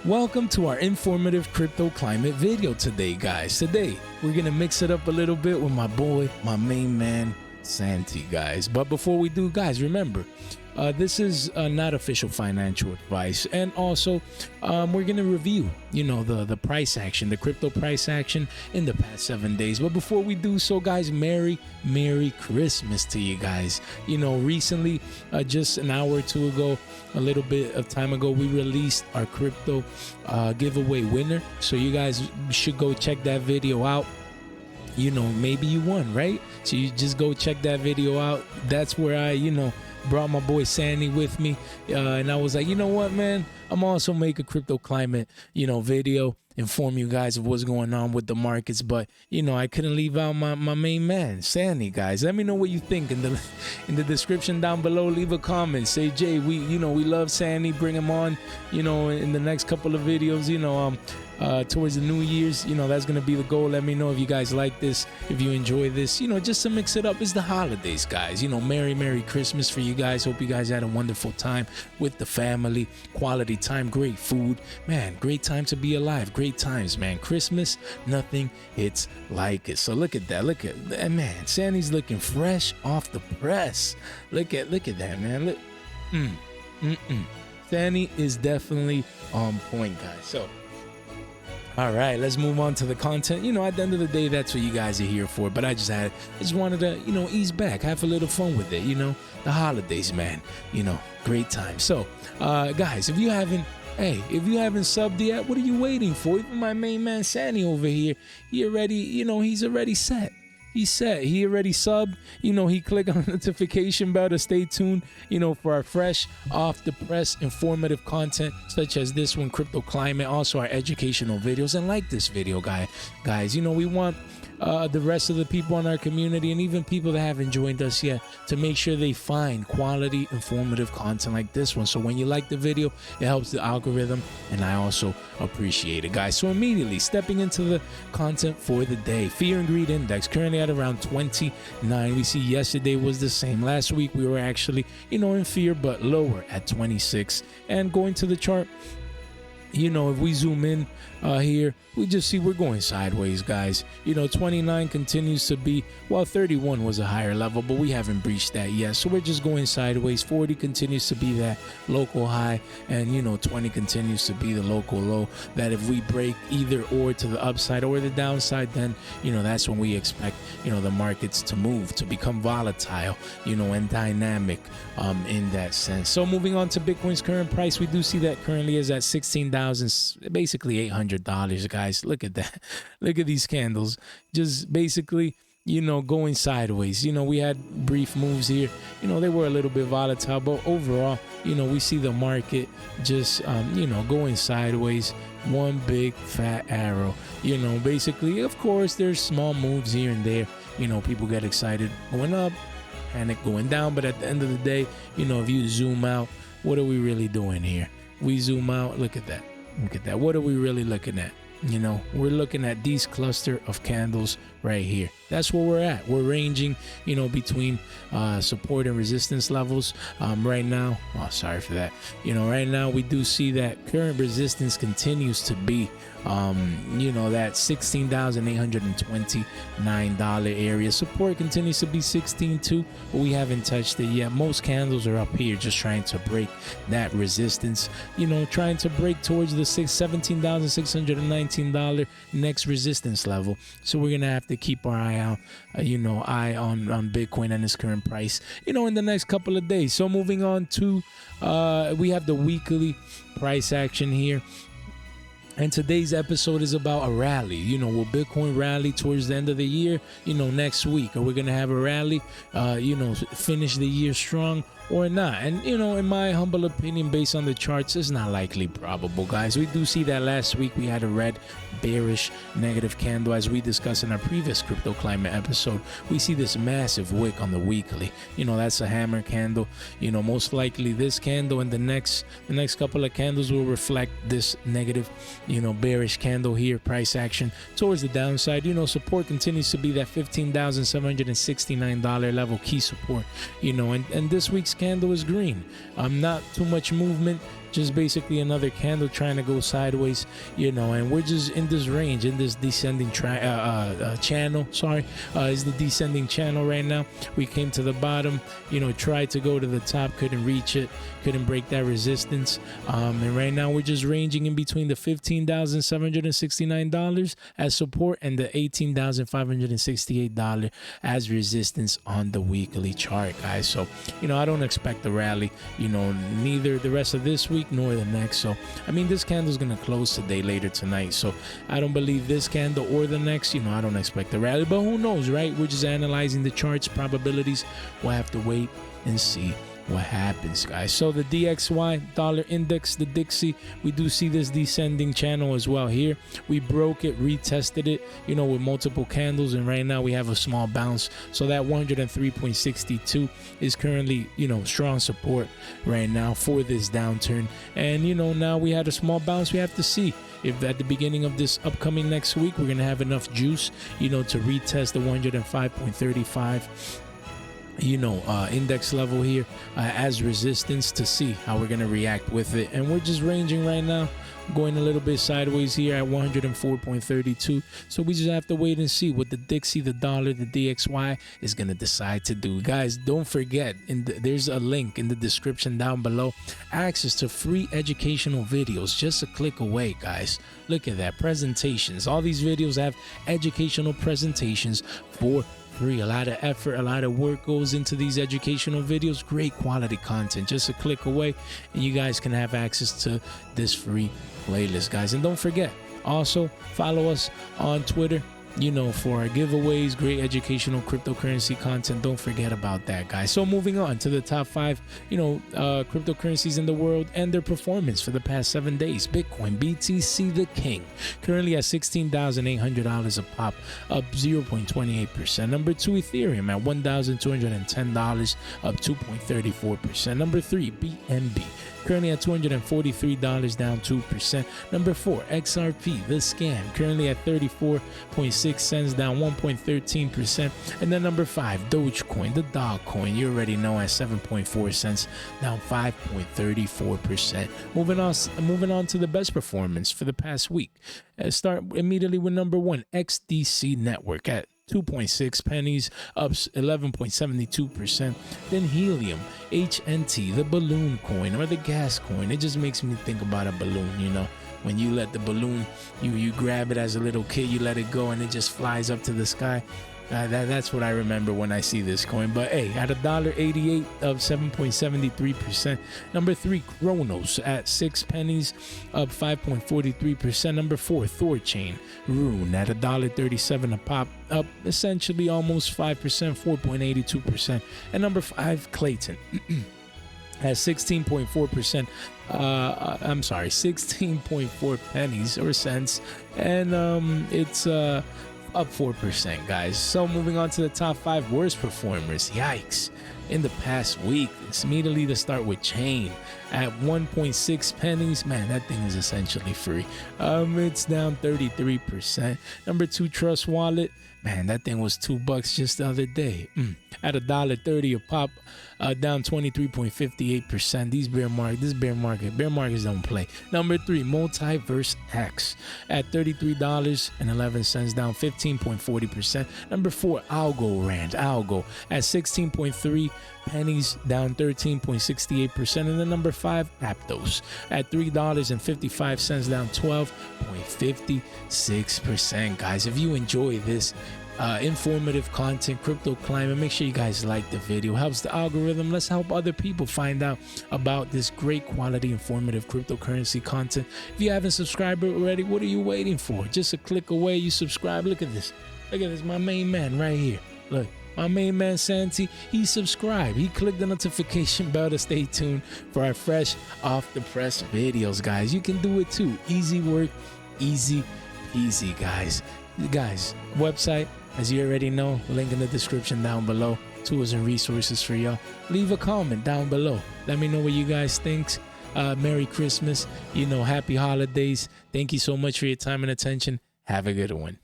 Welcome to our informative crypto climate video today, guys. Today, we're going to mix it up a little bit with my boy, my main man, Santi, guys. But before we do, guys, remember, this is not official financial advice. And also, we're going to review, the price action, the crypto price action in the past 7 days. But before we do so, guys, Merry Christmas to you guys. Recently, just an hour or two ago, a little bit of time ago, we released our crypto giveaway winner. So you guys should go check that video out. Maybe you won, right? So you just go check that video out. That's where I, brought my boy Sandy with me. And I was like, you know what, man? I'm also make a crypto climate, video, inform you guys of what's going on with the markets. But, I couldn't leave out my main man, Sandy, guys. Let me know what you think in the description down below. Leave a comment. Say, Jay, we love Sandy. Bring him on, in the next couple of videos, towards the New Year's. That's going to be the goal. Let me know if you guys like this, if you enjoy this, just to mix it up. It's the holidays, guys. Merry Christmas for you guys. Hope you guys had a wonderful time with the family, quality time, great food, man, great time to be alive, great times, man. Christmas, nothing hits like it. So look at that, man. Sandy's looking fresh off the press. Look at that, man. Look, Sandy is definitely on point, guys. So all right, let's move on to the content. At the end of the day, that's what you guys are here for. But I just wanted to, ease back, have a little fun with it. The holidays, man. Great time. So, guys, if you haven't subbed yet, what are you waiting for? Even my main man Sandy over here, he's already set. He's set. He already subbed. He clicked on the notification bell to stay tuned, for our fresh, off the press, informative content such as this one, Crypto Climate, also our educational videos. And like this video, guys, we want the rest of the people in our community and even people that haven't joined us yet to make sure they find quality, informative content like this one. So when you like the video, it helps the algorithm, and I also appreciate it, guys. So immediately stepping into the content for the day. Fear and Greed Index currently at around 29. We see yesterday was the same. Last week we were actually, in fear, but lower at 26. And going to the chart, if we zoom in here, we just see we're going sideways, guys. 29 continues to be, well, 31 was a higher level, but we haven't breached that yet. So we're just going sideways. 40 continues to be that local high, and 20 continues to be the local low. That if we break either or to the upside or the downside, then that's when we expect the markets to move, to become volatile, and dynamic in that sense. So moving on to Bitcoin's current price, we do see that currently is at $16,000, basically $800, guys. Look at that. Look at these candles. Just basically, going sideways. We had brief moves here. They were a little bit volatile, but overall, we see the market just, going sideways. One big fat arrow. Basically, of course, there's small moves here and there. People get excited going up, panic going down. But at the end of the day, if you zoom out, what are we really doing here? We zoom out. Look at that. Look at that. What are we really looking at? We're looking at these cluster of candles right here. That's where we're at. We're ranging, between support and resistance levels. Right now, sorry for that. Right now we do see that current resistance continues to be, that $16,829 area. Support continues to be 16.2, but we haven't touched it yet. Most candles are up here, just trying to break that resistance. Trying to break towards the $17,619 next resistance level. So we're gonna have to keep our eye out, on Bitcoin and its current price, in the next couple of days. So moving on to, we have the weekly price action here. And today's episode is about a rally. Will Bitcoin rally towards the end of the year, next week? Are we going to have a rally, finish the year strong or not? And, in my humble opinion, based on the charts, it's not likely probable, guys. We do see that last week we had a red bearish negative candle, as we discussed in our previous Crypto Climate episode. We see this massive wick on the weekly. That's a hammer candle. Most likely this candle and the next couple of candles will reflect this negative, bearish candle here, price action towards the downside. Support continues to be that $15,769 level, key support. And this week's candle is green. Not too much movement just basically another candle trying to go sideways, you know, and we're just in this range, in this descending channel. Sorry, is the descending channel right now. We came to the bottom, you know, tried to go to the top, couldn't reach it, couldn't break that resistance, and right now we're just ranging in between the $15,769 as support and the $18,568 as resistance on the weekly chart, guys. So, you know, I don't expect the rally, you know, neither the rest of this week nor the next. So I mean, this candle is gonna close today, later tonight, so I don't believe this candle or the next. You know, I don't expect the rally, but who knows, right? We're just analyzing the charts, probabilities. We'll have to wait and see what happens, guys. So the DXY dollar index, the Dixie, we do see this descending channel as well here. We broke it, retested it, you know, with multiple candles, and right now we have a small bounce. So that 103.62 is currently, you know, strong support right now for this downturn. And you know, now we had a small bounce. We have to see if at the beginning of this upcoming next week we're gonna have enough juice, you know, to retest the 105.35, you know, index level here as resistance, to see how we're gonna react with it. And we're just ranging right now, going a little bit sideways here at 104.32. So we just have to wait and see what the Dixie, the dollar, the DXY is gonna decide to do. Guys, don't forget, there's a link in the description down below, access to free educational videos just a click away, guys. Look at that, presentations. All these videos have educational presentations for free. A lot of effort, a lot of work goes into these educational videos. Great quality content, just a click away, and you guys can have access to this free playlist, guys. And don't forget, also follow us on Twitter, you know, for our giveaways, great educational cryptocurrency content. Don't forget about that, guys. So moving on to the top 5, you know, cryptocurrencies in the world and their performance for the past 7 days. Bitcoin, BTC, the king, currently at $16,800 a pop, up 0.28%. Number 2, Ethereum at $1,210, up 2.34%. Number 3, BNB, currently at $243, down 2%. Number 4, XRP, the scam, currently at 34.6 cents, down 1.13%. And then number 5, Dogecoin, the dog coin, you already know, at 7.4 cents, down 5.34%. Moving on to the best performance for the past week. Start immediately with number 1, XDC Network at 2.6 pennies, up 11.72%. Then Helium, HNT, the balloon coin or the gas coin. It just makes me think about a balloon, you know, when you let the balloon, you grab it as a little kid, you let it go and it just flies up to the sky. That's what I remember when I see this coin. But hey, at $1.88, up 7.73%. Number 3, Kronos at 6 pennies, up 5.43%. Number 4, Thorchain, Rune at $1.37 a pop, up essentially almost 5%, 4.82%. And number 5, Clayton at 16.4%. I'm sorry, 16.4 pennies or cents, and it's up 4%, guys. So moving on to the top 5 worst performers. Yikes. In the past week, it's immediately to start with Chain at 1.6 pennies. Man, that thing is essentially free. It's down 33%. Number 2, Trust Wallet. Man, that thing was $2 just the other day. At $1.30 a pop, down 23.58%. This bear markets don't play. Number 3, Multiverse X at $33.11, down 15.40%. Number 4, Algo at 16.3 pennies, down 13.68%. And then number 5, Aptos at $3.55, down 12.56%. Guys, if you enjoy this informative content, crypto climate, make sure you guys like the video. Helps the algorithm. Let's help other people find out about this great quality informative cryptocurrency content. If you haven't subscribed already, what are you waiting for? Just a click away, you subscribe. Look at this, my main man right here. Look, my main man Santi, he subscribed, he clicked the notification bell to stay tuned for our fresh off the press videos, guys. You can do it too. Easy work, easy peasy, guys. Website, as you already know, link in the description down below. Tools and resources for y'all. Leave a comment down below. Let me know what you guys think. Merry Christmas. Happy holidays. Thank you so much for your time and attention. Have a good one.